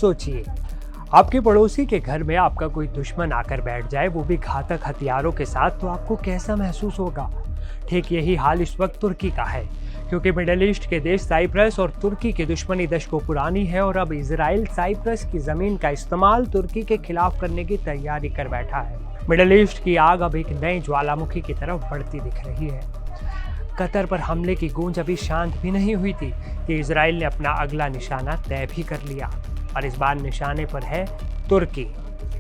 सोचिए, आपके पड़ोसी के घर में आपका कोई दुश्मन आकर बैठ जाए, वो भी घातक हथियारों के साथ, तो आपको कैसा महसूस होगा। ठीक यही हाल इस वक्त तुर्की का है, क्योंकि मिडिल ईस्ट के देश साइप्रस और तुर्की की दुश्मनी दशकों पुरानी है और अब इजराइल साइप्रस की जमीन का इस्तेमाल तुर्की के खिलाफ करने की तैयारी कर बैठा है। मिडिल ईस्ट की आग अब एक नए ज्वालामुखी की तरफ बढ़ती दिख रही है। कतर पर हमले की गूंज अभी शांत भी नहीं हुई थी कि इजराइल ने अपना अगला निशाना तय भी कर लिया, और इस बार निशाने पर है तुर्की।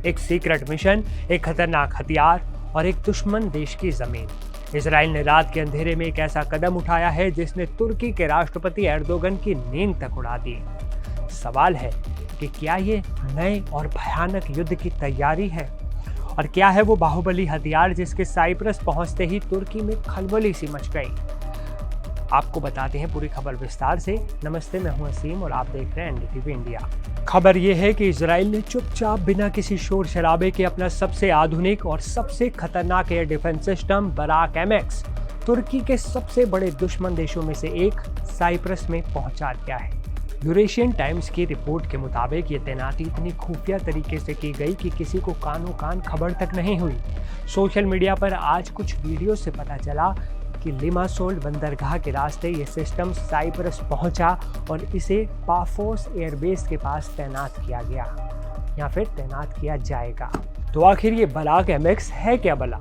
एक सीक्रेट मिशन, एक खतरनाक हथियार और एक दुश्मन देश की जमीन। इजराइल ने रात के अंधेरे में एक ऐसा कदम उठाया है जिसने तुर्की के राष्ट्रपति एर्दोगन की नींद तक उड़ा दी। सवाल है कि क्या ये नए और भयानक युद्ध की तैयारी है, और क्या है वो बाहुबली हथियार जिसके साइप्रस पहुंचते ही तुर्की में खलबली सी मच गई। आपको बताते हैं पूरी खबर विस्तार से। नमस्ते, मैं हूं असीम और आप देख रहे हैं एनडीटीवी इंडिया। खबर यह है कि इजराइल ने चुपचाप बिना किसी शोर शराबे के अपना सबसे आधुनिक और सबसे खतरनाक air defence system Barak MX तुर्की के सबसे बड़े दुश्मन देशों में से एक साइप्रस में पहुंचा दिया है। यूरेशियन टाइम्स की रिपोर्ट के मुताबिक ये तैनाती इतनी खुफिया तरीके से की गई कि किसी को कानों कान खबर तक नहीं हुई। सोशल मीडिया पर आज कुछ वीडियो से पता चला कि लिमासोल बंदरगाह के रास्ते ये सिस्टम साइप्रस पहुंचा और इसे पाफोस एयरबेस के पास तैनात किया गया या फिर तैनात किया जाएगा। तो आखिर ये बराक एमएक्स है क्या भला,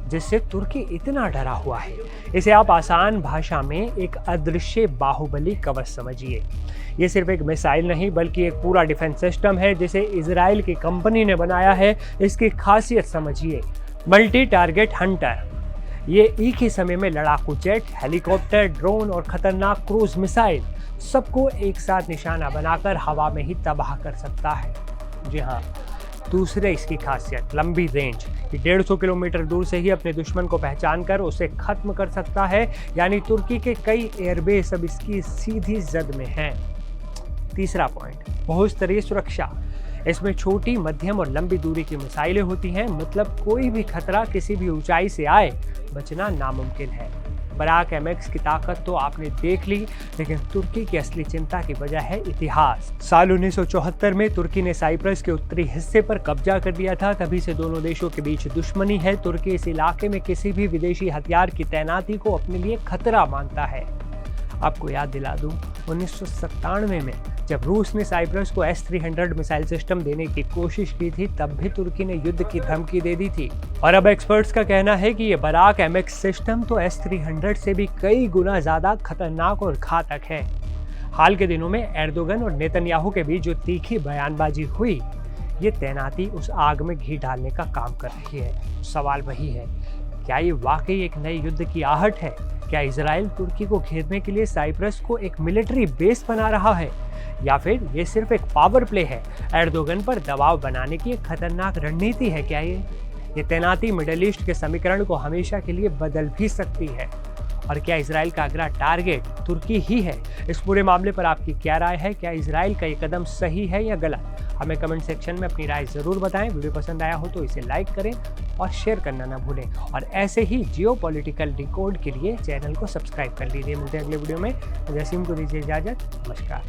जिससे तुर्की इतना डरा हुआ है? इसे आप आसान भाषा में एक अदृश्य बाहुबली कवच समझिए। ये सिर्फ एक मिसाइल नहीं बल्कि एक पूरा डिफेंस सिस्टम है जिसे इजराइल की कंपनी ने बनाया है। इसकी खासियत समझिए, मल्टी टारगेट हंटर। ये एक ही समय में लड़ाकू जेट, हेलीकॉप्टर, ड्रोन और खतरनाक क्रूज मिसाइल सबको एक साथ निशाना बनाकर हवा में ही तबाह कर सकता है। जी हाँ, दूसरे इसकी खासियत लंबी रेंज। 150 किलोमीटर दूर से ही अपने दुश्मन को पहचान कर उसे खत्म कर सकता है, यानी तुर्की के कई एयरबेस अब इसकी सीधी जद में हैं। तीसरा पॉइंट, बहुस्तरीय सुरक्षा। इसमें छोटी, मध्यम और लंबी दूरी की मिसाइलें होती हैं, मतलब कोई भी खतरा किसी भी ऊंचाई से आए बचना नामुमकिन है। बराक एमएक्स की ताकत तो आपने देख ली, लेकिन तुर्की की असली चिंता की वजह है इतिहास। साल 1974 में तुर्की ने साइप्रस के उत्तरी हिस्से पर कब्जा कर लिया था। तभी से दोनों देशों के बीच दुश्मनी है। तुर्की इस इलाके में किसी भी विदेशी हथियार की तैनाती को अपने लिए खतरा मानता है। आपको याद दिला दूं, 1997 में जब रूस ने साइप्रस को S-300 मिसाइल सिस्टम देने की कोशिश की थी, तब भी तुर्की ने युद्ध की धमकी दे दी थी। और अब एक्सपर्ट्स का कहना है कि ये बराक एमएक्स सिस्टम तो S-300 से भी कई गुना ज्यादा खतरनाक और घातक है। हाल के दिनों में एर्दोगन और नेतन्याहू के बीच जो तीखी बयानबाजी हुई, ये तैनाती उस आग में घी डालने का काम कर रही है। सवाल वही है, क्या ये वाकई एक नए युद्ध की आहट है? क्या इजराइल तुर्की को घेरने के लिए साइप्रस को एक मिलिट्री बेस बना रहा है, या फिर ये सिर्फ एक पावर प्ले है? एर्दोगन पर दबाव बनाने की एक खतरनाक रणनीति है क्या ये तैनाती मिडिल ईस्ट के समीकरण को हमेशा के लिए बदल भी सकती है। और क्या इजराइल का अगला टारगेट तुर्की ही है? इस पूरे मामले पर आपकी क्या राय है? क्या इजराइल का ये कदम सही है या गलत? हमें कमेंट सेक्शन में अपनी राय जरूर बताएं। वीडियो पसंद आया हो तो इसे लाइक करें और शेयर करना ना भूलें। और ऐसे ही जियोपॉलिटिकल डिकोड के लिए चैनल को सब्सक्राइब कर लीजिए। मिलते हैं अगले वीडियो में। जसीम को दीजिए इजाजत। नमस्कार।